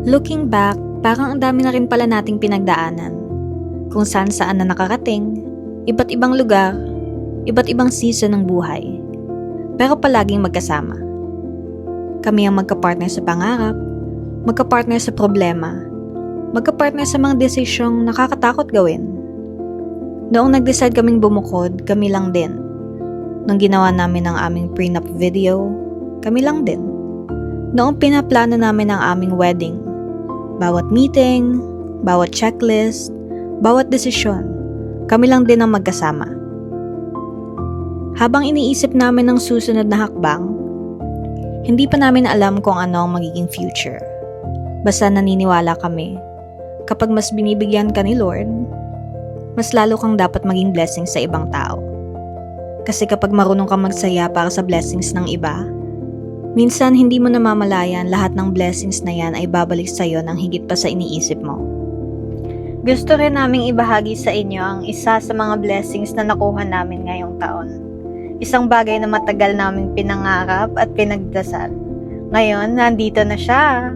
Looking back, parang ang dami na rin pala nating pinagdaanan. Kung saan-saan na nakarating, iba't ibang lugar, iba't ibang season ng buhay. Pero palaging magkasama. Kami ang magka-partner sa pangarap, magka-partner sa problema, magka-partner sa mga desisyong nakakatakot gawin. Noong nag-decide kaming bumukod, kami lang din. Nung ginawa namin ang aming prenup video, kami lang din. Noong pinaplano namin ang aming wedding, bawat meeting, bawat checklist, bawat desisyon, kami lang din ang magkasama. Habang iniisip namin ang susunod na hakbang, hindi pa namin alam kung ano ang magiging future. Basta naniniwala kami, kapag mas binibigyan ka ni Lord, mas lalo kang dapat maging blessing sa ibang tao. Kasi kapag marunong kang magsaya para sa blessings ng iba, minsan hindi mo namamalayan lahat ng blessings na yan ay babalik sa iyo ng higit pa sa iniisip mo. Gusto rin naming ibahagi sa inyo ang isa sa mga blessings na nakuha namin ngayong taon. Isang bagay na matagal naming pinangarap at pinagdasal. Ngayon, nandito na siya.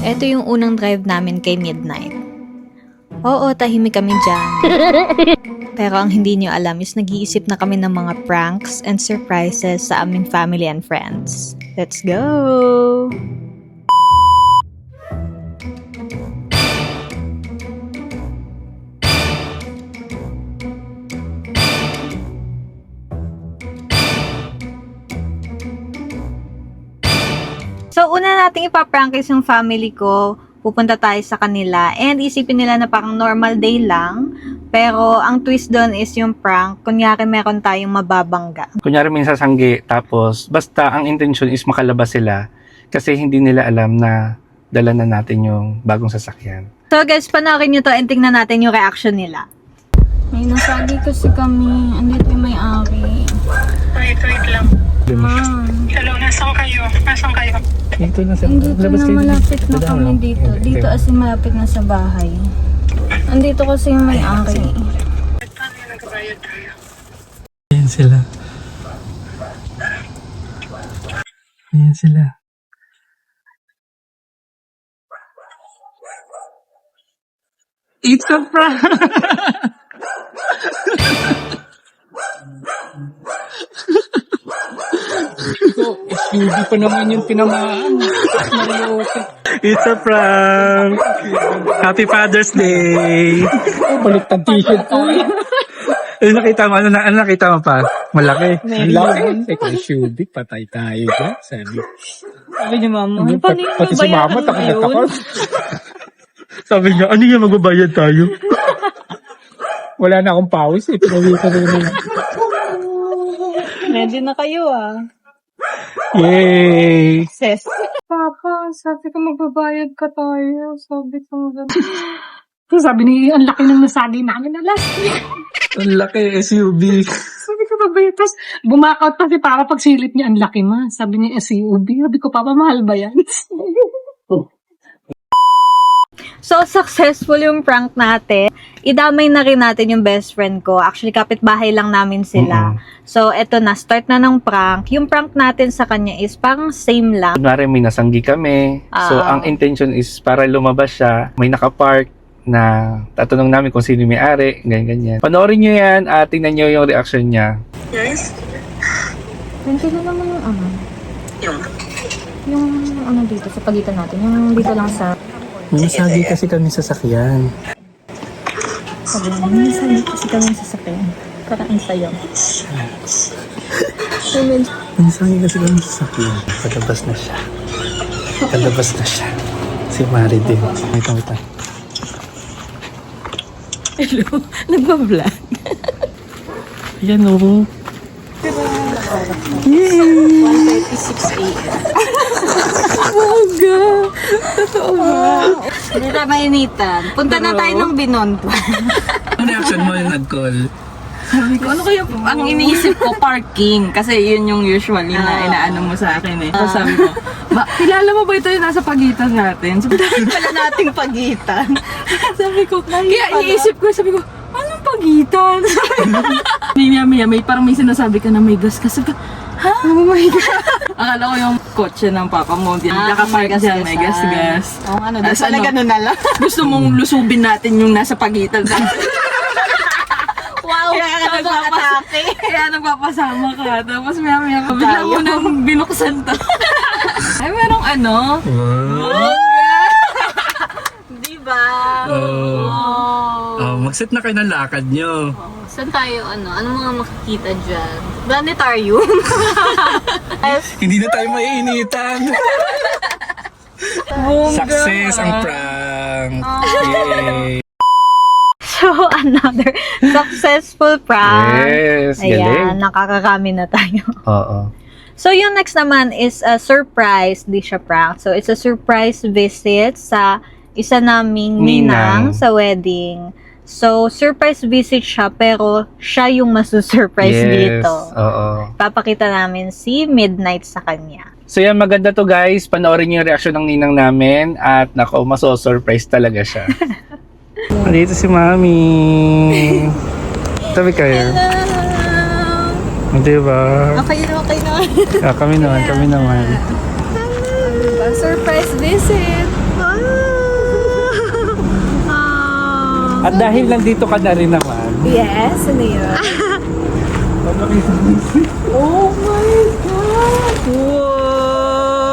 Ito yung unang drive namin kay Midnight. Oo, tahimik kami dyan. Pero ang hindi nyo alam is nag-iisip na kami ng mga pranks and surprises sa aming family and friends. Let's go! So, una nating ipaprank is yung family ko. Pupunta tayo sa kanila. And isipin nila na parang normal day lang. Pero ang twist doon is yung prank. Kunyari meron tayong mababangga. Kunyari may sasanggi, tapos basta ang intention is makalabas sila kasi hindi nila alam na dala na natin yung bagong sasakyan. So guys, panoorin nyo to and tingnan natin yung reaction nila. May nasagi kasi kami. Andito yung may-ari. Wait lang. Hello, nasaan kayo? Nasaan kayo? Dito na sa Andito na, malapit na kami dito. Dito as in malapit na sa bahay. Andito kasi yung may-ari. Paano yung nagbayad tayo? Ayan sila. Ayan sila. It's a prank! SUV pa naman yung tinamaan. It's a prank! Happy Father's Day! Oh, baliktad t-shirt ko. Ano nakita mo? Ano nakita mo pa? Malaki. Ang laki. SUV, patay tayo dyan. Sabi. Sabi niya, mama, Pati si mama, takot na takot. Sabi niya, ano yung magbabayad tayo? Wala na akong pawis eh. Pinawisan na naman. Ready na kayo ah. Yay! Sis. Papa, sabi ko magbabayad ka tayo. Sabi ko sabi ni, ang laki ng nasagi namin na last week. Ang laki SUV. Sabi ko magbayad. Tapos bumakot pa si Papa pagsilip niya, ang laki ma. Sabi niya SUV. Sabi ko, Papa, mahal ba yan? So, successful yung prank natin. Idamay na rin natin yung best friend ko. Actually, kapitbahay lang namin sila. So, eto na. Start na ng prank. Yung prank natin sa kanya is parang same lang. Kunwari may nasanggi kami. So, ang intention is para lumabas siya. May nakapark na tatanong namin kung sino may-ari. Ganyan. Panoorin nyo yan at tingnan nyo yung reaction niya. Yes? Nandiyo na naman yung ano. Yung ano dito, sa pagitan natin. Yung dito lang sa... May nasagi kasi kami sa sakyan. Sabi mo, may nasagi kasi kami sa sasakyan. Parang ang sayo. May nasagi kasi kami sa sakyan. Palabas na siya. Palabas na siya. Si Mari din. Wait. Hello, nagbablog. Ayan o. oras na. 1:36 a.m. Totoo ba? Hindi tayo mainitan. Punta na tayo ng Binondo. Ano reaction mo yung nag-call? Sabi ko, ano kaya ang iniisip ko, parking. Kasi yun yung usually na inaano mo sa akin eh. Tapos sabi ko, kilala mo ba ito yung nasa pagitan natin? Sabi ko, Wala nating pagitan. sabi ko kaya iniisip ko, sabi ko, anong pagitan? Maya, may parang may sinasabi ka na may gas ka. Sabi ko, ha? Oh my God. Akala ko yung kotse ng papa mo. Nakapark siya, may gas-gas. Oo, ano, Tapos sana ganun na lang. Gusto mong lusubin natin yung nasa pagitan. Wow, atake. Kaya nagpapasama ka. Tapos maya ka, bigla mo nang binuksan to. Ay, merong ano? Diba? Mag-set na kayo ng lakad nyo. Saan tayo, ano mga makikita dyan? Planetarium. Hindi na tayo maiinitan. Success ang prank. Yay. So, another successful prank. Yes, Ayan, galing. nakakakami na tayo. Oo. So, yung next naman is a surprise, di siya prank. So, it's a surprise visit sa isa naming ninang sa wedding. So, surprise visit siya, pero siya yung masusurprise dito. Oo. Papakita namin si Midnight sa kanya. So yan, maganda to guys. Panoorin niyo yung reaction ng ninang namin. At nako, maso-surprise talaga siya. Dito si Mami. Tabi kayo. Diba? Okay na. Kami naman. Surprise visit. At dahil nandito ka na rin naman. Yes, ano yun? Oh my God! Wow!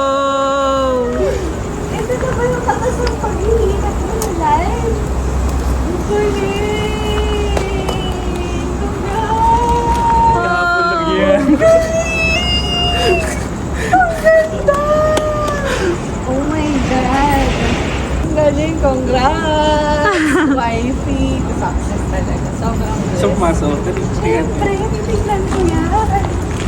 Ito na ba yung tatas ng pag-iingat mo na live? Ang galing! Kahapon lang yan. Ang ganda! Oh my God! Ang galing! Congrats! Wifey! Success talaga. Sobrang good. So, pasok. Siyempre, titignan ko yan.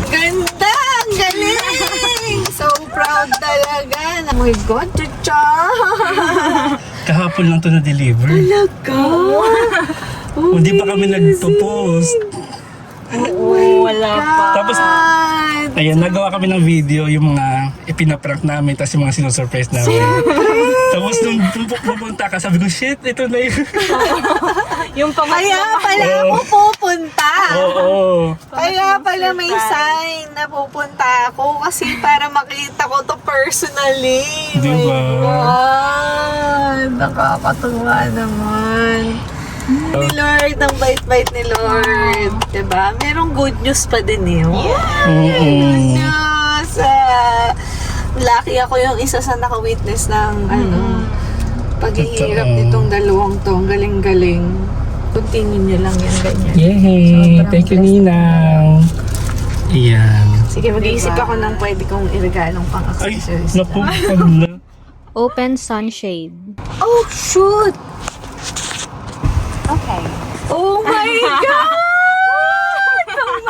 Ganda! Ang galing! So proud talaga. Oh my God, Chacha! Kahapon lang to na-deliver. Talaga? Hindi pa kami nagpo-post. Oo, wala pa. Tapos, ayan, nagawa kami ng video yung mga ipinaprank namin, tapos yung mga sinusurprise namin. Tapos nung pupunta ka, sabi ko, shit, ito na yun. Yung Kaya pala Oo. ako pupunta. Oo. Kaya pala may sign na pupunta ako kasi para makita ko to personally. Di ba? My God! Nakakatuwa naman. Ni Lord, ang bait-bait ni Lord. Diba? Merong good news pa din eh. Good news! Lucky ako yung isa sa naka-witness ng paghihirap Totoo. nitong dalawang to. Ang galing-galing. Continue nyo lang yan, ganyan. Yay! Sobrang Thank you, blessed. Ninang! Ayan. Sige, mag-iisip ako ng pwede kong iregalong Ay, pang-accessories. naku, pala. Open sunshade. Oh, shoot! Okay. Oh my God! Ang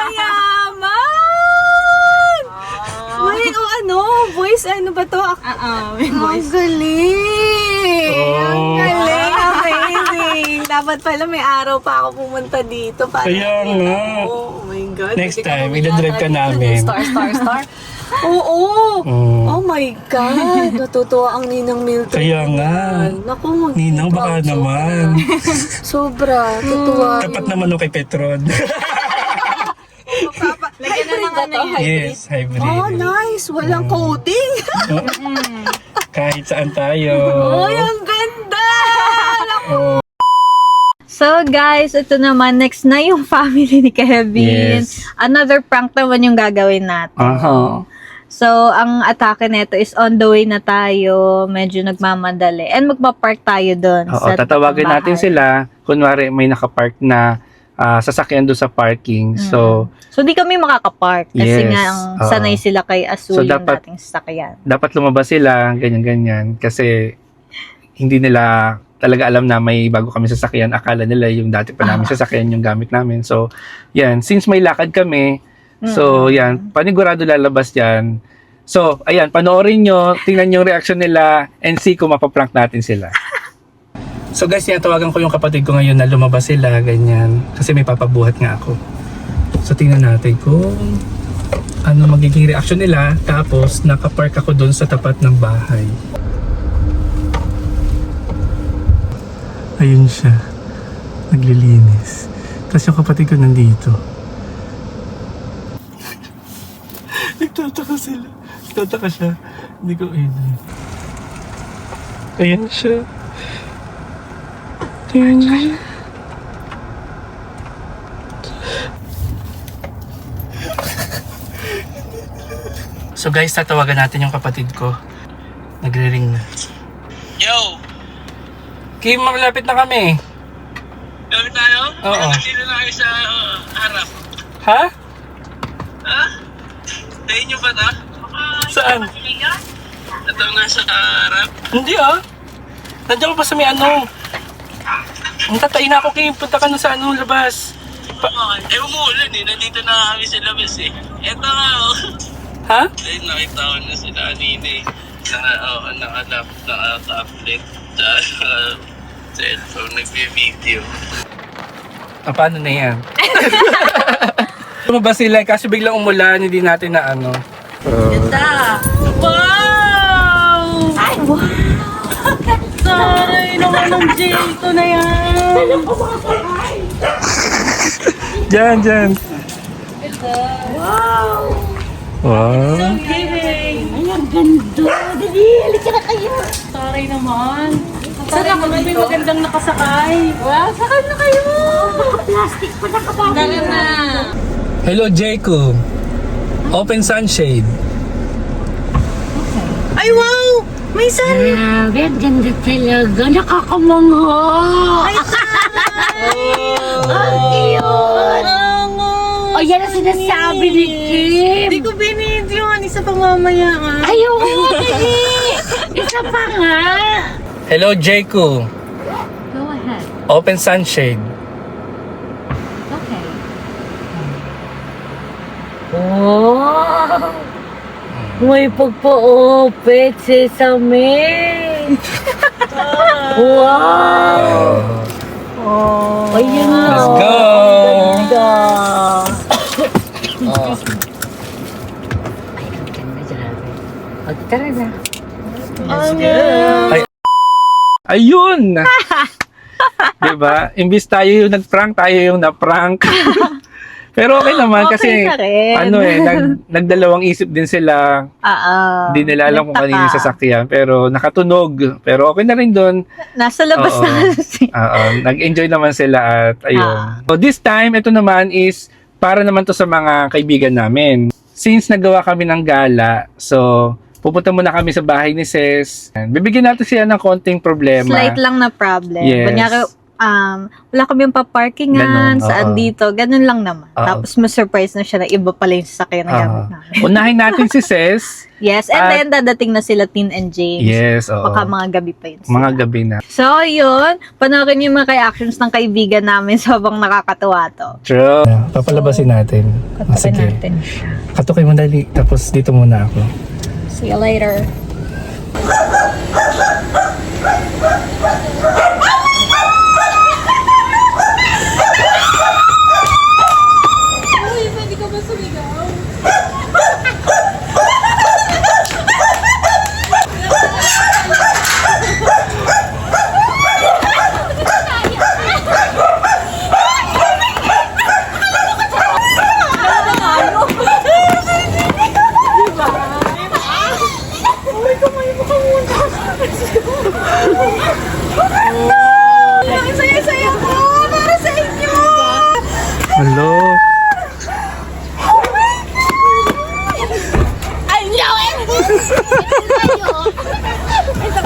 mayaman! May voice, ano ba to? Ang galing! Ang Oh. galing! Amazing! Dapat pala may araw pa ako pumunta dito. Para Kaya nga. Oh my God. Next Hindi ko time, kami idadrive ka natalit. namin. Star. Oo! Oh my God! Natutuwa ang Ninang Milton. Kaya nga. Naku, Ninang, baka sobra. naman. Sobra. Tutuwa. Tapat naman ako kay Petron. Lagyan na ng ano yung Yes, hybrid. Oh, nice! Walang coating! Kahit saan tayo. Oh, ang ganda! Oh. So guys, ito naman, next na yung family ni Kevin. Yes. Another prank naman yung gagawin natin. Aha. So, ang atake nito is on the way na tayo, medyo nagmamadali. And magpa-park tayo doon. Oo, tatawagin natin sila. Kunwari, may nakapark na sasakyan doon sa parking. So, di kami makakapark kasi Yes, nga ang sanay sila kay Azul So, yung dapat- dating sasakyan. dapat lumabas sila, ganyan-ganyan. Kasi, hindi nila talaga alam na may bago kami sasakyan. Akala nila yung dati pa namin sasakyan yung gamit namin. So, yan. Since may lakad kami, So, yan. Panigurado lalabas yan. So, ayan. Panoorin nyo. Tingnan yung reaction nila and see kung mapaprank natin sila. So guys, tinatawagan ko yung kapatid ko ngayon na lumabas sila. Ganyan. Kasi may papabuhat nga ako. So, tingnan natin kung ano magiging reaction nila. Tapos, nakapark ako doon sa tapat ng bahay. Ayun siya. Naglilinis. Tapos yung kapatid ko nandito. Nagtataka sila. Nagtataka siya. Hindi ko ayun. Ayan siya. Tingnan niya. So guys, tatawagan natin yung kapatid ko. Nagre-ring na. Yo! Kim, malapit na kami. Kami tayo? Oo. Nandito na kayo sa harap. Ha? Ha? Sa inyo ba ta? Saan? Ito nga sa harap. Hindi ah. Nandiyan ka pa sa may ano. Ang tatay na ako, Kim. Punta ka na sa ano, labas. Eh, umuulan eh. Nandito na kami sa labas eh. Eto nga oh. Ha? Dahil nakita ko na sila kanina eh. Naka-tablet sa cellphone. Nagbe-video. Ah, paano na yan? Lumabas sila kasi biglang umulan, hindi natin na ano. Ganda! Wow! Ay, wow! Saray naman ng J2 na yan! Diyan, diyan. Wow! Wow. Ang kidding! Ay, ang ganda! Dali, halika na kayo! Saray naman! Sana kami may magandang nakasakay! Wow, sakay na kayo! Plastic pa nakapagod! Dali na! Hello, Jacob. Open sunshade. Ay, wow! May sun! Grabe, ang ganda talaga. Nakakamangha. Ay, Ang cute! o yan ang sinasabi ni Kim. Hindi ko binidyoan. Isa pa mamaya nga. Ayaw mo, dali. Isa pa nga. Hello, Jacob. Go ahead. Open sunshade. Okay. Oh! May pagpa-open sesame. Wow! Oh, ayan na. Let's go! Ganda. Ay, ang ganda dyan. Tara na. Let's go! Ayun! Diba? Imbis tayo yung nag-prank, tayo yung na-prank. Pero okay naman Okay kasi na rin. ano eh, nagdalawang isip din sila. Hindi nila alam kung kanino yung sasakyan. Pero nakatunog. Pero okay na rin doon. Nasa labas Oo. na kasi. Nag-enjoy naman sila at ayun. So this time, ito naman is para naman to sa mga kaibigan namin. Since nagawa kami ng gala, so pupunta muna kami sa bahay ni Ses. Bibigyan natin siya ng konting problema. Slight lang na problem. Yes. Kunyari, wala kami yung paparkingan, Ganun, saan oo. dito, ganun lang naman. Oo. Tapos ma-surprise na siya na iba pala yung sasakyan na gamit namin. Unahin natin si Ses. Yes, and At- then dadating na sila Tin and James. Yes, oo. Baka mga gabi pa yun. Mga gabi na. So, yun. Panoorin yung mga reactions ng kaibigan namin sobrang nakakatuwa to. True. Papalabasin natin. Katukin natin siya. Katukin mo dali. Tapos dito muna ako. See you later. Hello.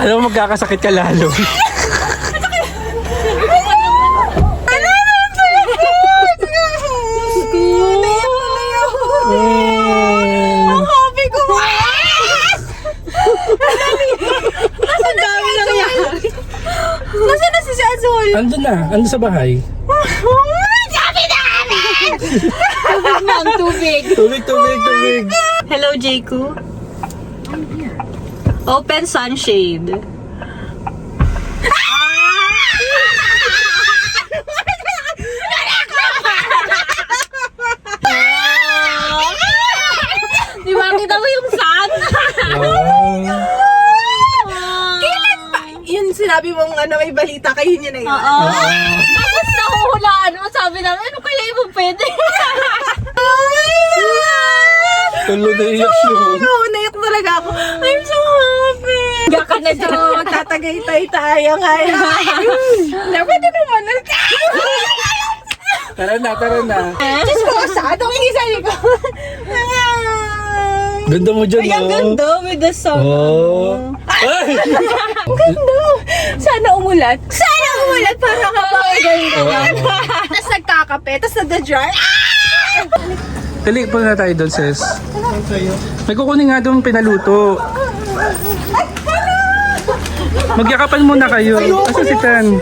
Alam mo, magkakasakit ka lalo. Nasaan na si Azul? Ando na. Ando sa bahay. Sabi na! Tubig. Hello, Jayku. Open sunshade. Di ba kita mo yung sun? Yun sinabi mong may balita kayo niya na yun. Oo. Tapos nahuhulaan mo, sabi namin, ano kaya mo pwede? Tulo na iyak siya. Oo, naiyak talaga ako. I'm so happy. Higa ka na So, magtatagaytay tayo ngayon. Pwede naman. Tara na. Diyos ko, saan ang isali ko? Ganda mo dyan, Ay, ang ganda. With the sun. Oh. Ay! Ang ganda. Sana umulat. Para kapag Tapos nagkakape. Tapos nagda-dry. Dali, punta na tayo doon, sis. May kukunin nga doon pinaluto. Magyakapan muna kayo. Asa si Tan?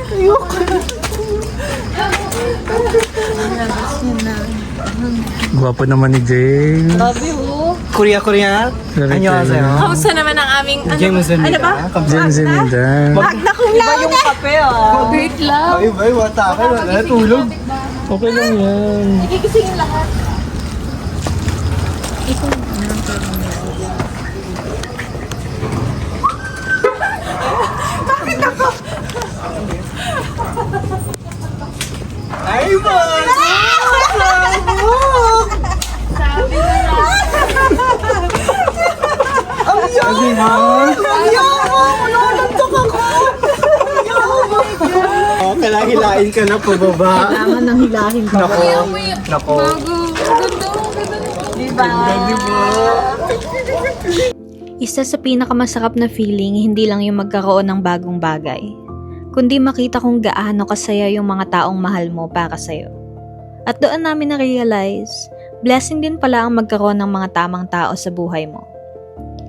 Gwapo naman ni Jane. Korea. 안녕하세요. Kamusta naman ang aming 제임스입니다. Jane Zinida. Iba yung kape, oh. Wait lang. Ay, wata ka. Natulog. Okay lang yan. Gigising lahat. Ay, boss! Sabi mo? Kalahilain ka na pababa. Kailangan nang hilahin ko. Nako. Isa sa pinakamasarap na feeling hindi lang yung magkaroon ng bagong bagay, kundi makita kung gaano kasaya yung mga taong mahal mo para sa'yo. At doon namin na-realize, blessing din pala ang magkaroon ng mga tamang tao sa buhay mo.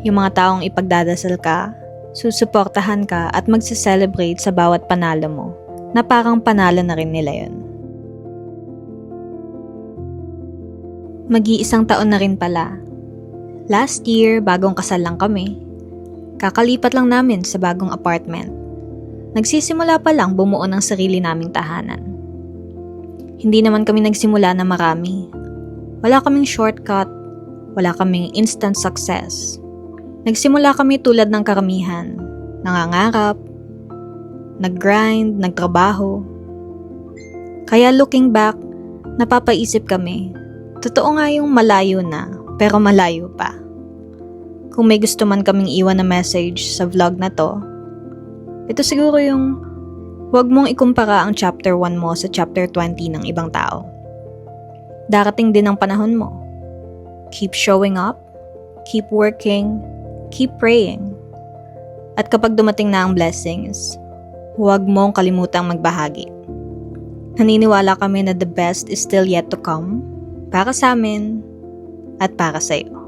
Yung mga taong ipagdadasal ka, susuportahan ka at magse-celebrate sa bawat panalo mo, na parang panalo na rin nila yun. Mag-iisang taon na rin pala. Last year, bagong kasal lang kami. Kakalipat lang namin sa bagong apartment. Nagsisimula pa lang bumuo ng sarili naming tahanan. Hindi naman kami nagsimula na marami. Wala kaming shortcut, wala kaming instant success. Nagsimula kami tulad ng karamihan, nangangarap, nag-grind, nagtrabaho. Kaya looking back, napapaisip kami, totoo nga yung malayo na, pero malayo pa. Kung may gusto man kaming iwan na message sa vlog na to, ito siguro yung huwag mong ikumpara ang chapter 1 mo sa chapter 20 ng ibang tao. Darating din ang panahon mo. Keep showing up, keep working, keep praying. At kapag dumating na ang blessings, huwag mong kalimutang magbahagi. Naniniwala kami na the best is still yet to come para sa amin at para sa'yo.